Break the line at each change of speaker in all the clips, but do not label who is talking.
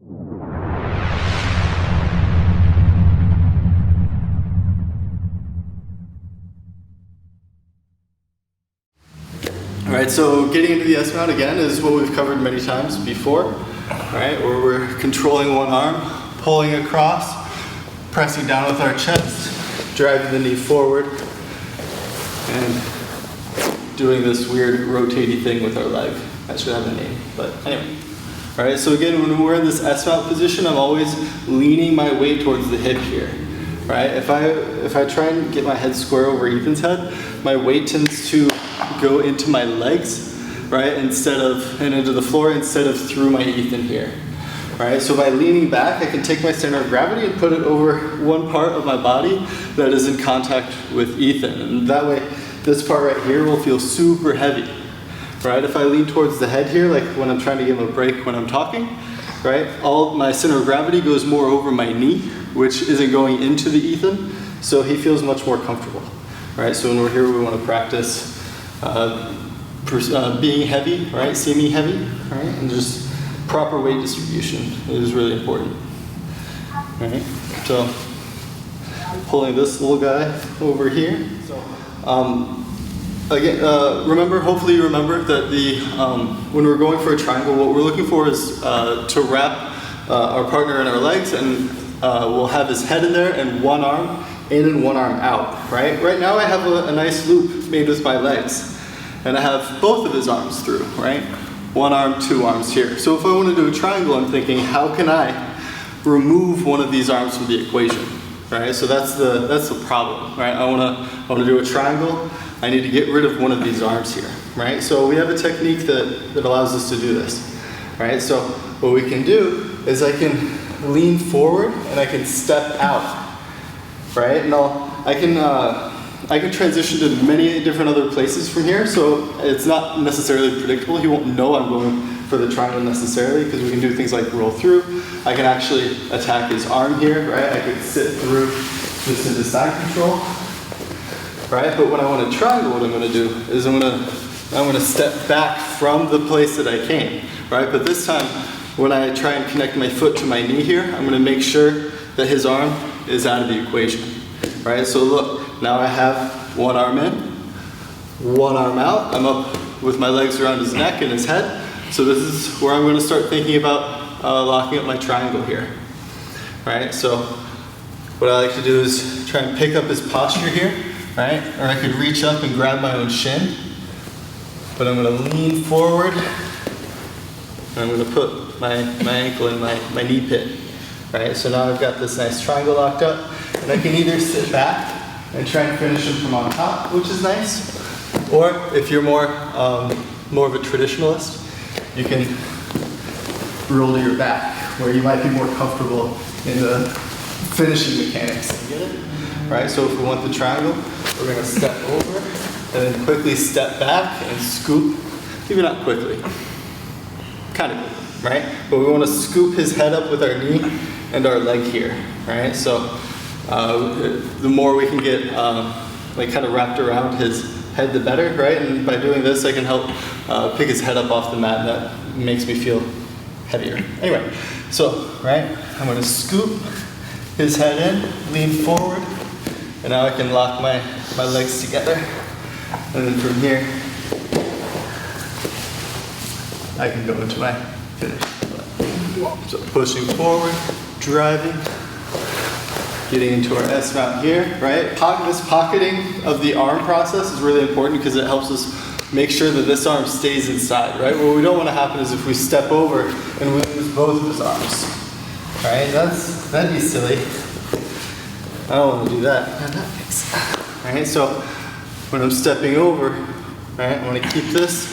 Alright, so getting into the S-mount again is what we've covered many times before, right? Where we're controlling one arm, pulling across, pressing down with our chest, driving the knee forward, and doing this weird rotating thing with our leg. That should have a name, but anyway. Alright, so again, when we're in this S-mount position, I'm always leaning my weight towards the hip here. Right? If I try and get my head square over Ethan's head, my weight tends to go into my legs, right? And into the floor instead of through my Ethan here. Right? So by leaning back, I can take my center of gravity and put it over one part of my body that is in contact with Ethan. And that way, this part right here will feel super heavy. Right? If I lean towards the head here, like when I'm trying to give him a break when I'm talking, right? All my center of gravity goes more over my knee, which isn't going into the Ethan, so he feels much more comfortable. Right? So when we're here, we want to practice being heavy, right? Seeming heavy, right? And just proper weight distribution is really important. Right? So pulling this little guy over here. Again, hopefully you remember that when we're going for a triangle, what we're looking for is to wrap our partner in our legs, and we'll have his head in there and one arm in and one arm out, right? Right now I have a nice loop made with my legs, and I have both of his arms through, right? One arm, two arms here. So if I want to do a triangle, I'm thinking, how can I remove one of these arms from the equation, right? So that's the problem, right? I want to do a triangle. I need to get rid of one of these arms here, right? So we have a technique that allows us to do this, right? So what we can do is I can lean forward and I can step out, right? And I can transition to many different other places from here, so it's not necessarily predictable. He won't know I'm going for the triangle necessarily, because we can do things like roll through. I can actually attack his arm here, right? I could sit through just into side control. Right? But when I want a triangle, what I'm going to do is I'm going to step back from the place that I came, right? But this time, when I try and connect my foot to my knee here, I'm going to make sure that his arm is out of the equation, right? So look, now I have one arm in, one arm out. I'm up with my legs around his neck and his head. So this is where I'm going to start thinking about locking up my triangle here, right? So what I like to do is try and pick up his posture here. Right? Or I could reach up and grab my own shin, but I'm going to lean forward, and I'm going to put my ankle in my knee pit. Right? So now I've got this nice triangle locked up, and I can either sit back and try and finish him from on top, which is nice, or if you're more of a traditionalist, you can roll to your back, where you might be more comfortable in the finishing mechanics. You get it? Right? So if we want the triangle, we're going to step over and then quickly step back and scoop. Maybe not quickly. Kind of quickly, right? But we want to scoop his head up with our knee and our leg here, right? So the more we can get kind of wrapped around his head, the better, right? And by doing this, I can help pick his head up off the mat, and that makes me feel heavier. Anyway, so, right, I'm going to scoop his head in, lean forward, and now I can lock my legs together. And then from here, I can go into my finish. So pushing forward, driving, getting into our S-mount here, right? This pocketing of the arm process is really important because it helps us make sure that this arm stays inside, right? What we don't want to happen is if we step over and we lose both of his arms, right? That'd be silly. I don't want to do that. Alright, so when I'm stepping over, right, I want to keep this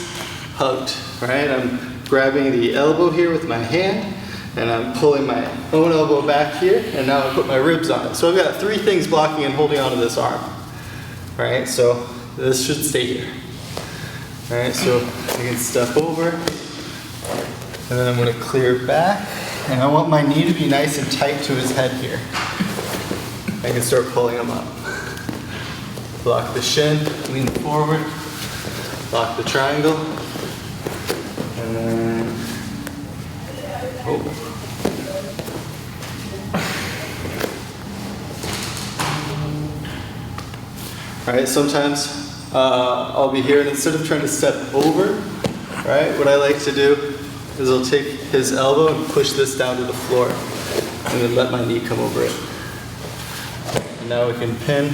hugged, right? I'm grabbing the elbow here with my hand, and I'm pulling my own elbow back here, and now I put my ribs on it. So I've got three things blocking and holding onto this arm, right? So this should stay here. Alright, so I can step over, and then I'm going to clear back, and I want my knee to be nice and tight to his head here. I can start pulling him up. Block the shin, lean forward, lock the triangle, and then, right? Sometimes I'll be here, and instead of trying to step over, right, what I like to do is I'll take his elbow and push this down to the floor, and then let my knee come over it. And now we can pin,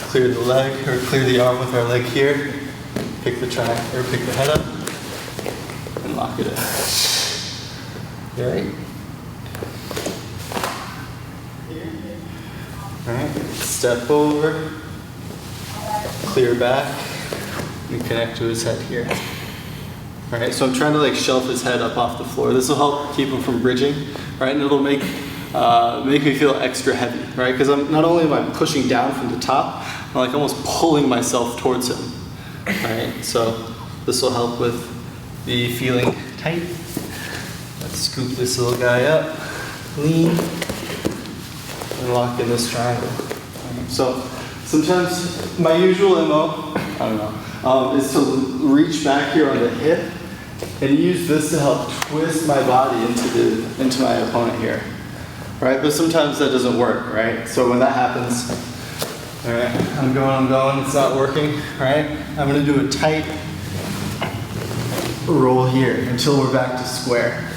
clear the leg, or clear the arm with our leg here, pick the head up, and lock it in. All right? All right, step over, clear back, and connect to his head here. All right, so I'm trying to like shelf his head up off the floor. This will help keep him from bridging, right? And it'll make me feel extra heavy, right? Because not only am I pushing down from the top, I'm like almost pulling myself towards him, right? So this will help with the feeling tight. Let's scoop this little guy up, lean, and lock in this triangle. So sometimes my usual MO, I don't know, is to reach back here on the hip and use this to help twist my body into my opponent here, right? But sometimes that doesn't work, right? So when that happens, all right, I'm going, it's not working, right? I'm gonna do a tight roll here until we're back to square,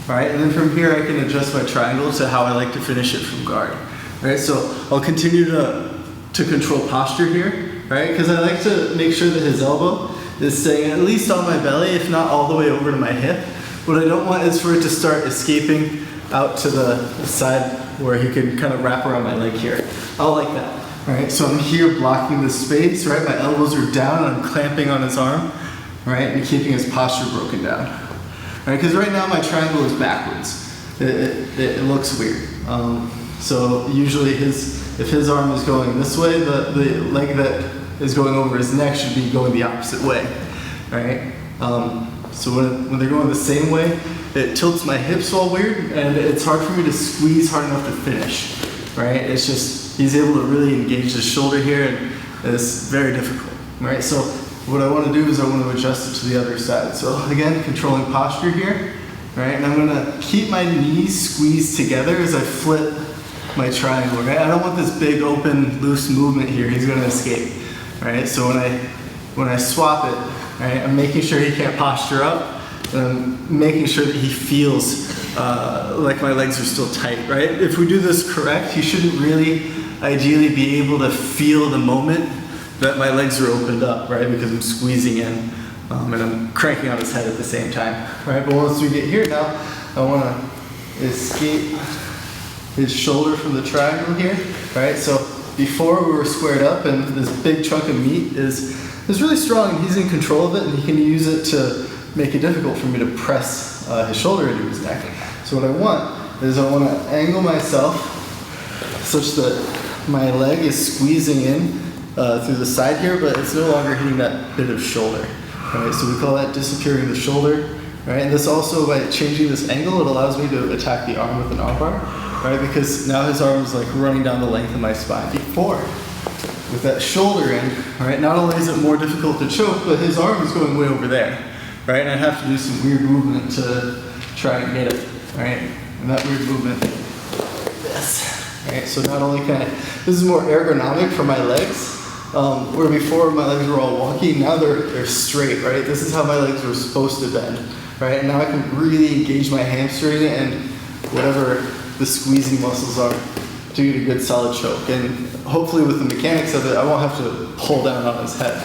right? And then from here I can adjust my triangle to how I like to finish it from guard, right? So I'll continue to control posture here, right? Because I like to make sure that his elbow is staying at least on my belly, if not all the way over to my hip. What I don't want is for it to start escaping out to the side where he can kind of wrap around my leg here. I'll like that, right? So I'm here blocking the space, right? My elbows are down and I'm clamping on his arm, right? And keeping his posture broken down, right? Because right now my triangle is backwards. It looks weird. So usually if his arm is going this way, the leg that is going over his neck should be going the opposite way, right? So when they're going the same way, it tilts my hips all weird, and it's hard for me to squeeze hard enough to finish, right? It's just, he's able to really engage the shoulder here, and it's very difficult, right? So what I want to do is I want to adjust it to the other side. So again, controlling posture here, right? And I'm going to keep my knees squeezed together as I flip my triangle, right? I don't want this big open loose movement here. He's going to escape, right? So when I swap it, right, I'm making sure he can't posture up, and I'm making sure that he feels like my legs are still tight, right? If we do this correct, he shouldn't really ideally be able to feel the moment that my legs are opened up, right? Because I'm squeezing in and I'm cranking on his head at the same time, right? But once we get here now, I want to escape his shoulder from the triangle here, right? So before we were squared up, and this big chunk of meat is really strong, and he's in control of it, and he can use it to make it difficult for me to press his shoulder into his neck. So what I want is I want to angle myself such that my leg is squeezing in through the side here, but it's no longer hitting that bit of shoulder, right? So we call that disappearing the shoulder, right? And this also, by changing this angle, it allows me to attack the arm with an arm bar, right? Because now his arm is like running down the length of my spine. Before, with that shoulder in, right, not only is it more difficult to choke, but his arm is going way over there, right? And I'd have to do some weird movement to try and get it, right? And that weird movement, like this, right? So not only can I, this is more ergonomic for my legs, where before my legs were all wonky, now they're straight, right? This is how my legs were supposed to bend, right? And now I can really engage my hamstring and whatever the squeezing muscles are to get a good solid choke. And hopefully with the mechanics of it, I won't have to pull down on his head.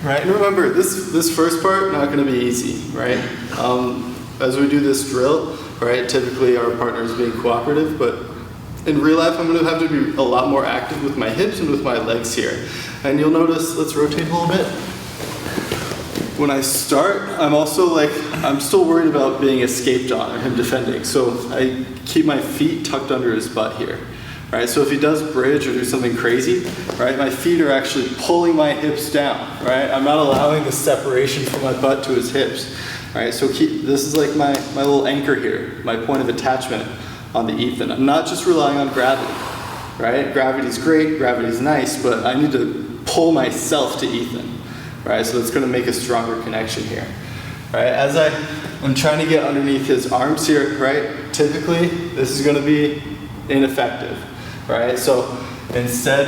Right, and remember, this first part, not gonna be easy, right? As we do this drill, right, typically our partner is being cooperative, but in real life, I'm gonna have to be a lot more active with my hips and with my legs here. And you'll notice, let's rotate a little bit. When I start, I'm still worried about being escaped on or him defending. So I keep my feet tucked under his butt here, right? So if he does bridge or do something crazy, right, my feet are actually pulling my hips down, right? I'm not allowing the separation from my butt to his hips, right? So this is like my little anchor here, my point of attachment on the Ethan. I'm not just relying on gravity, right? Gravity's great, gravity's nice, but I need to pull myself to Ethan. Right, so it's going to make a stronger connection here. Right, as I'm trying to get underneath his arms here, right, typically this is going to be ineffective. Right, so Instead,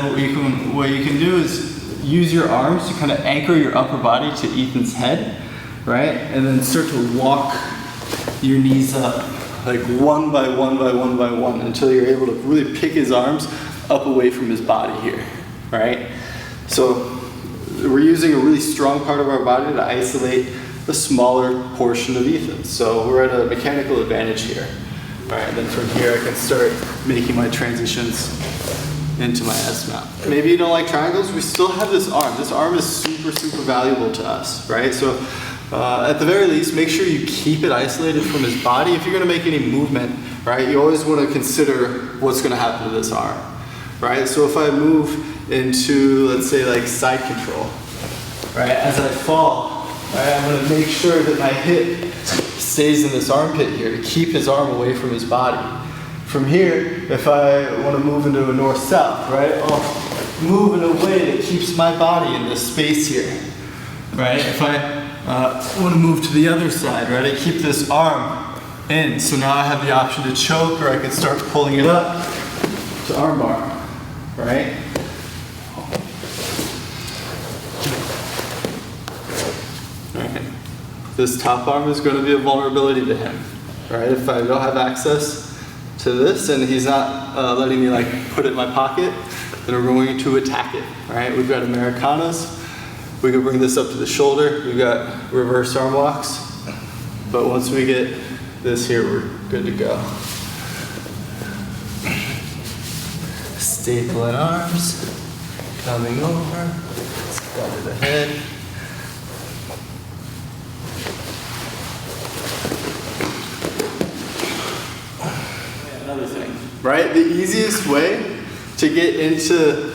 what you can do is use your arms to kind of anchor your upper body to Ethan's head, right? And then start to walk your knees up, like one by one by one by one, until you're able to really pick his arms up away from his body here, right? So we're using a really strong part of our body to isolate the smaller portion of Ethan. So we're at a mechanical advantage here. All right, and then from here I can start making my transitions into my S mount. Maybe you don't like triangles, we still have this arm. This arm is super, super valuable to us, right? So at the very least, make sure you keep it isolated from his body. If you're gonna make any movement, right, you always wanna consider what's gonna happen to this arm, right? So if I move into, let's say, like side control, right, as I fall, right, I'm gonna make sure that my hip stays in this armpit here to keep his arm away from his body. From here, if I want to move into a north-south, right, I'll move in a way that keeps my body in this space here, right? If I want to move to the other side, right, I keep this arm in, so now I have the option to choke, or I can start pulling it up to armbar, right? Okay. This top arm is going to be a vulnerability to him, right? If I don't have access to this and he's not letting me like put it in my pocket, then we're going to attack it, right? We've got Americanas. We can bring this up to the shoulder. We've got reverse arm locks. But once we get this here, we're good to go. Stapling arms, coming over, let's go to the head. Another thing, right? The easiest way to get into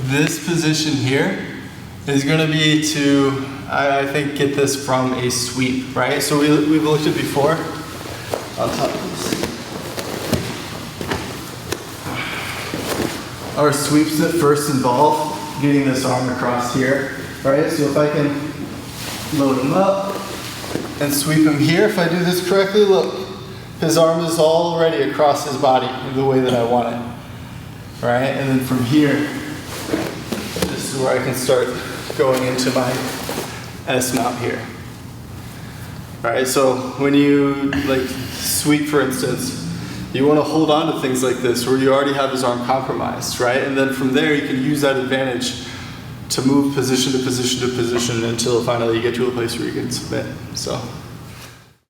this position here is going to be to, I think, get this from a sweep, right? So we've looked at before on top of this. Our sweeps that first involve getting this arm across here, right? So if I can load him up and sweep him here, if I do this correctly, look. His arm is already across his body the way that I want it, right? And then from here, this is where I can start going into my S mount here. All right, so when you like sweep, for instance, you want to hold on to things like this where you already have his arm compromised, right? And then from there, you can use that advantage to move position to position to position until finally you get to a place where you can submit. So.